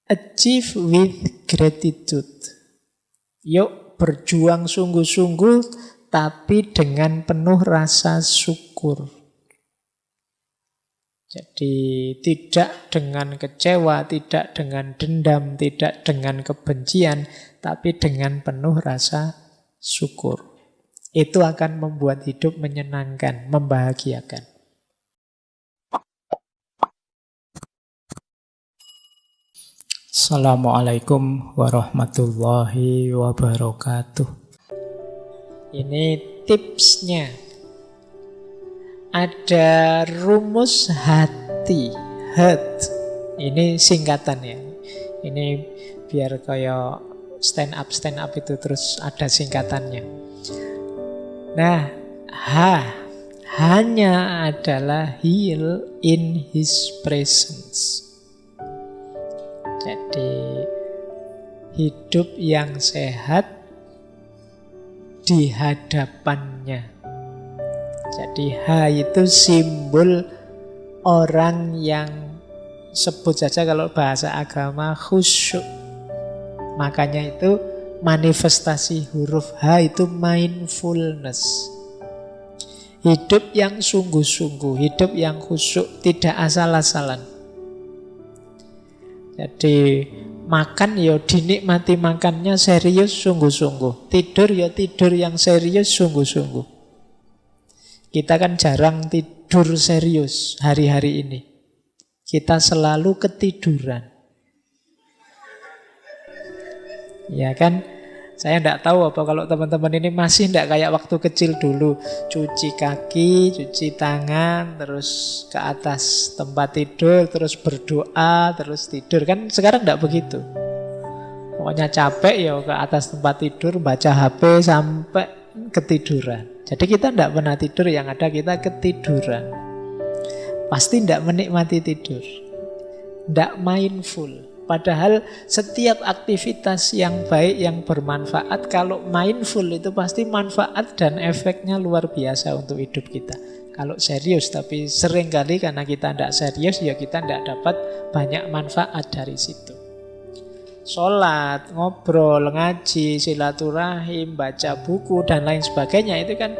Achieve with gratitude. Yuk berjuang sungguh-sungguh tapi dengan penuh rasa syukur. Jadi tidak dengan kecewa, tidak dengan dendam, tidak dengan kebencian, tapi dengan penuh rasa syukur. Itu akan membuat hidup menyenangkan, membahagiakan. Assalamualaikum warahmatullahi wabarakatuh. Ini tipsnya. Ada rumus hati, heart. Ini singkatannya. Ini biar kayak stand up itu terus ada singkatannya. Nah, hanya adalah heal in his presence. Jadi hidup yang sehat di hadapannya. Jadi H itu simbol orang yang sebut saja kalau bahasa agama khusyuk. Makanya itu manifestasi huruf H itu mindfulness. Hidup yang sungguh-sungguh, hidup yang khusyuk, tidak asal-asalan. Jadi makan ya dinikmati makannya serius sungguh-sungguh. Tidur ya tidur yang serius sungguh-sungguh. Kita kan jarang tidur serius hari-hari ini. Kita selalu ketiduran. Ya kan? Saya tidak tahu apa kalau teman-teman ini masih tidak kayak waktu kecil dulu. Cuci kaki, cuci tangan, terus ke atas tempat tidur, terus berdoa, terus tidur. Kan sekarang tidak begitu. Pokoknya capek ya ke atas tempat tidur, baca HP sampai ketiduran. Jadi kita tidak pernah tidur, yang ada kita ketiduran. Pasti tidak menikmati tidur. Tidak mindful. Padahal setiap aktivitas yang baik, yang bermanfaat, kalau mindful itu pasti manfaat dan efeknya luar biasa untuk hidup kita. Kalau serius, tapi seringkali karena kita tidak serius, ya kita tidak dapat banyak manfaat dari situ. Sholat, ngobrol, ngaji, silaturahim, baca buku, dan lain sebagainya. Itu kan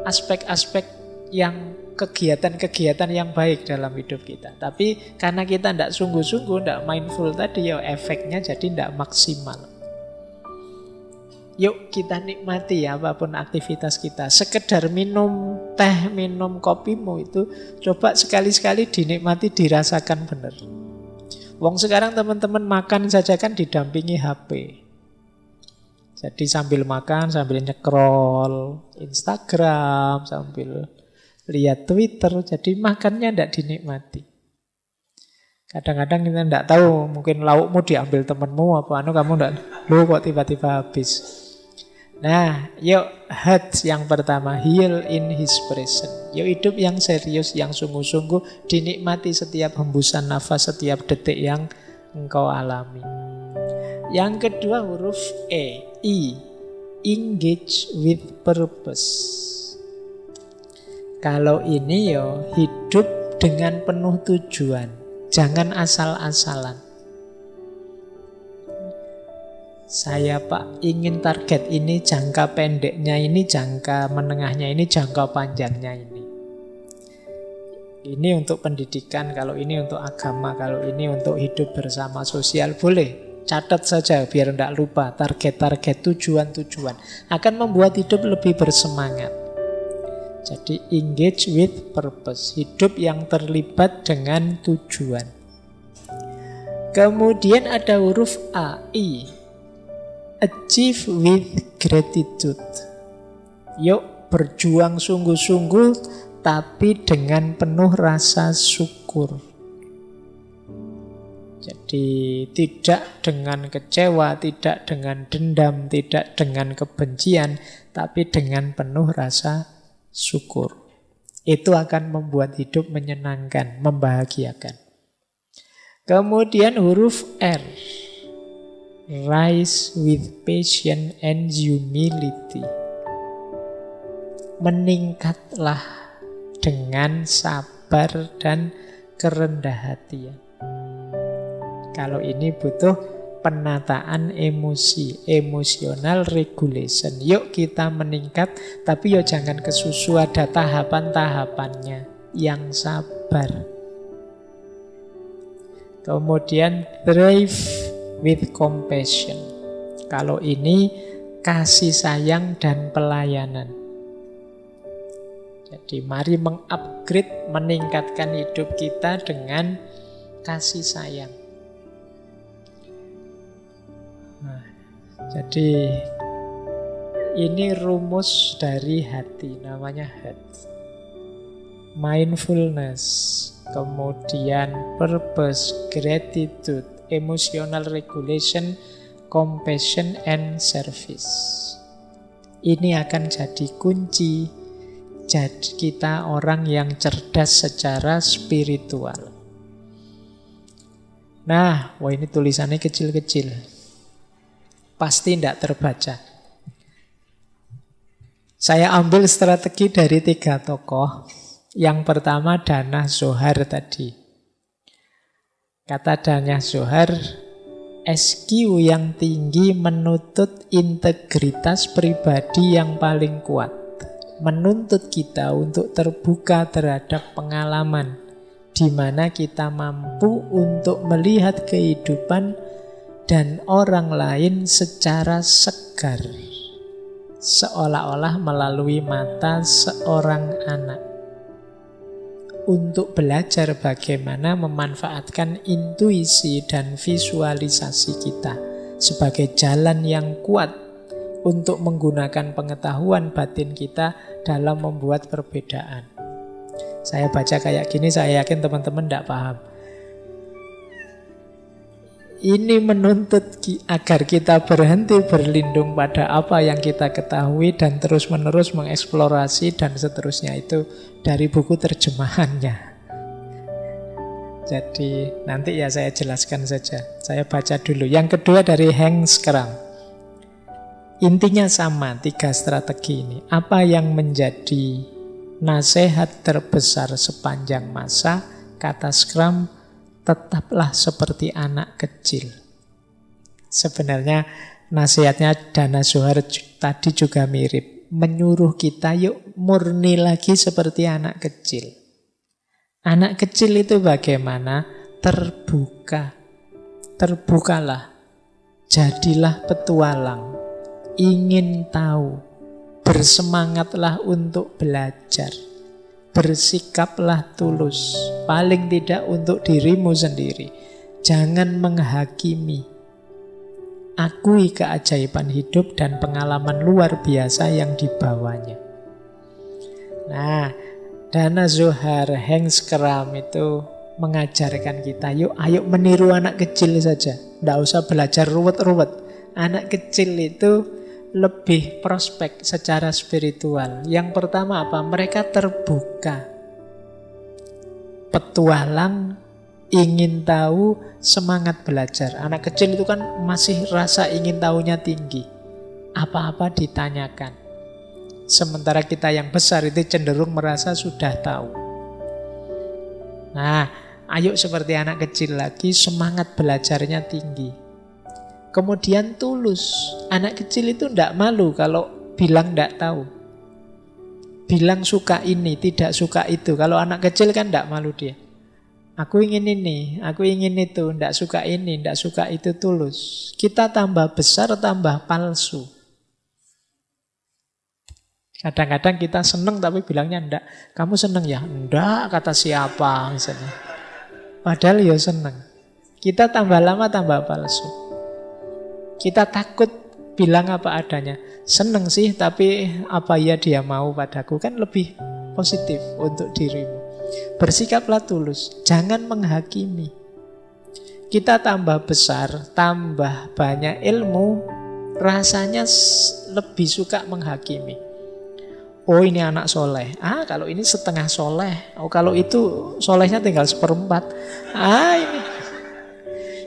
aspek-aspek yang kegiatan-kegiatan yang baik dalam hidup kita. Tapi karena kita tidak sungguh-sungguh, tidak mindful tadi, ya efeknya jadi tidak maksimal. Yuk kita nikmati ya apapun aktivitas kita. Sekedar minum teh, minum kopimu itu coba sekali-sekali dinikmati, dirasakan benar. Wong sekarang teman-teman makan saja kan didampingi HP. Jadi sambil makan, sambil nyekrol Instagram, sambil lihat Twitter, jadi makannya tidak dinikmati. Kadang-kadang kita tidak tahu, mungkin laukmu diambil temanmu, kamu tidak, lu kok tiba-tiba habis. Nah, yuk heart yang pertama, heal in his presence. Yuk hidup yang serius, yang sungguh-sungguh, dinikmati setiap hembusan nafas, setiap detik yang engkau alami. Yang kedua huruf E, I, engage with purpose. Kalau ini yo hidup dengan penuh tujuan, jangan asal-asalan. Saya Pak ingin target ini, jangka pendeknya ini, jangka menengahnya ini, jangka panjangnya ini. Ini untuk pendidikan, kalau ini untuk agama, kalau ini untuk hidup bersama sosial, boleh. Catat saja biar tidak lupa target-target, tujuan-tujuan. Akan membuat hidup lebih bersemangat. Jadi engage with purpose, hidup yang terlibat dengan tujuan. Kemudian ada huruf A, I, achieve with gratitude. Yuk berjuang sungguh-sungguh tapi dengan penuh rasa syukur. Jadi tidak dengan kecewa, tidak dengan dendam, tidak dengan kebencian, tapi dengan penuh rasa syukur. Itu akan membuat hidup menyenangkan, membahagiakan. Kemudian huruf R, rise with patience and humility. Meningkatlah dengan sabar dan kerendahan hatian. Kalau ini butuh penataan emosi, emotional regulation. Yuk kita meningkat, tapi yuk jangan kesusu, ada tahapan-tahapannya. Yang sabar. Kemudian thrive with compassion. Kalau ini kasih sayang dan pelayanan. Jadi mari mengupgrade, meningkatkan hidup kita dengan kasih sayang. Nah, jadi ini rumus dari hati, namanya heart. Mindfulness, kemudian purpose, gratitude, emotional regulation, compassion, and service. Ini akan jadi kunci jadi kita orang yang cerdas secara spiritual. Nah, wah ini tulisannya kecil-kecil. Pasti tidak terbaca. Saya ambil strategi dari 3 tokoh. Yang pertama Dana Zohar tadi. Kata Dana Zohar, SQ yang tinggi menuntut integritas pribadi yang paling kuat. Menuntut kita untuk terbuka terhadap pengalaman di mana kita mampu untuk melihat kehidupan dan orang lain secara segar, seolah-olah melalui mata seorang anak. Untuk belajar bagaimana memanfaatkan intuisi dan visualisasi kita sebagai jalan yang kuat untuk menggunakan pengetahuan batin kita dalam membuat perbedaan. Saya baca kayak gini, saya yakin teman-teman tidak paham. Ini menuntut agar kita berhenti berlindung pada apa yang kita ketahui dan terus-menerus mengeksplorasi dan seterusnya. Itu dari buku terjemahannya. Jadi nanti ya saya jelaskan saja. Saya baca dulu. Yang kedua dari Hank Schramm. Intinya sama, 3 strategi ini. Apa yang menjadi nasihat terbesar sepanjang masa? Kata Schramm, tetaplah seperti anak kecil. Sebenarnya nasihatnya Dana Zohar tadi juga mirip. Menyuruh kita yuk murni lagi seperti anak kecil. Anak kecil itu bagaimana? Terbuka. Terbukalah. Jadilah petualang. Ingin tahu. Bersemangatlah untuk belajar. Bersikaplah tulus, paling tidak untuk dirimu sendiri. Jangan menghakimi. Akui keajaiban hidup dan pengalaman luar biasa yang dibawanya. Nah, Dana Zohar, Hank Schramm itu mengajarkan kita, yuk ayo meniru anak kecil saja. Tidak usah belajar ruwet-ruwet. Anak kecil itu lebih prospek secara spiritual. Yang pertama apa? Mereka terbuka. Petualang, ingin tahu, semangat belajar. Anak kecil itu kan masih rasa ingin tahunya tinggi. Apa-apa ditanyakan. Sementara kita yang besar itu cenderung merasa sudah tahu. Nah, ayo seperti anak kecil lagi, semangat belajarnya tinggi. Kemudian tulus. Anak kecil itu tidak malu kalau bilang tidak tahu. Bilang suka ini, tidak suka itu. Kalau anak kecil kan tidak malu dia. Aku ingin ini, aku ingin itu. Tidak suka ini, tidak suka itu, tulus. Kita tambah besar, tambah palsu. Kadang-kadang kita seneng tapi bilangnya enggak. Kamu seneng ya? Enggak, kata siapa misalnya. Padahal ya seneng. Kita tambah lama tambah palsu. Kita takut bilang apa adanya. Seneng sih, tapi apa ya dia mau padaku. Kan lebih positif untuk dirimu. Bersikaplah tulus. Jangan menghakimi. Kita tambah besar, tambah banyak ilmu, rasanya lebih suka menghakimi. Oh ini anak soleh. Ah kalau ini setengah soleh. Oh kalau itu solehnya tinggal 1/4. Ah ini.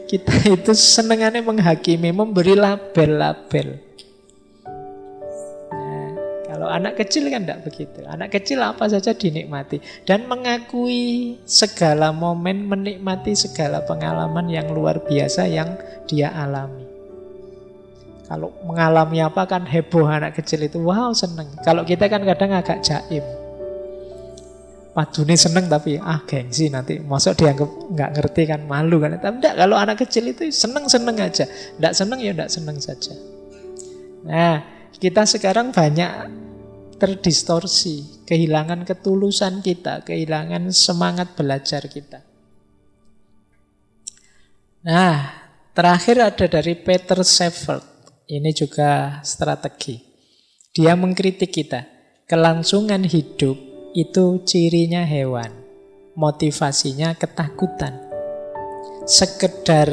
Kita itu senengannya menghakimi, memberi label-label. Nah, kalau anak kecil kan tidak begitu. Anak kecil apa saja dinikmati dan mengakui segala momen, menikmati segala pengalaman yang luar biasa yang dia alami. Kalau mengalami apa kan heboh anak kecil itu, wow seneng. Kalau kita kan kadang agak jaim. Padune seneng tapi gengsi nanti. Masuk dianggap nggak ngerti kan, malu kan. Tapi enggak, kalau anak kecil itu seneng-seneng aja. Enggak seneng ya enggak seneng saja. Nah, kita sekarang banyak terdistorsi, kehilangan ketulusan kita, kehilangan semangat belajar kita. Nah, terakhir ada dari Peter Shepard. Ini juga strategi. Dia mengkritik kita. Kelangsungan hidup itu cirinya hewan. Motivasinya ketakutan. Sekedar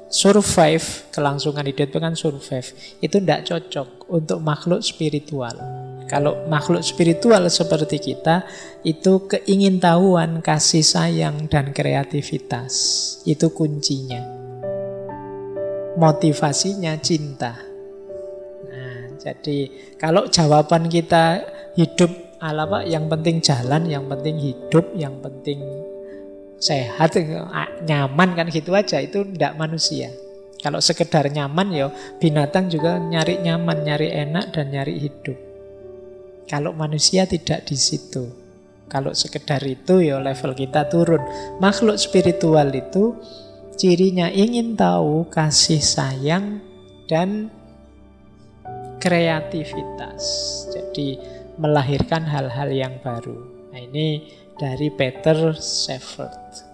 survive, kelangsungan hidup itu kan survive, itu tidak cocok untuk makhluk spiritual. Kalau makhluk spiritual seperti kita, itu keingintahuan, kasih sayang, dan kreativitas. Itu kuncinya. Motivasinya cinta. Nah, jadi kalau jawaban kita hidup ala Pak, yang penting jalan, yang penting hidup, yang penting sehat, nyaman kan gitu aja, itu tidak manusia. Kalau sekedar nyaman ya binatang juga nyari nyaman, nyari enak dan nyari hidup. Kalau manusia tidak di situ. Kalau sekedar itu ya level kita turun. Makhluk spiritual itu cirinya ingin tahu, kasih sayang dan kreativitas. Jadi melahirkan hal-hal yang baru. Nah, ini dari Peter Shepard.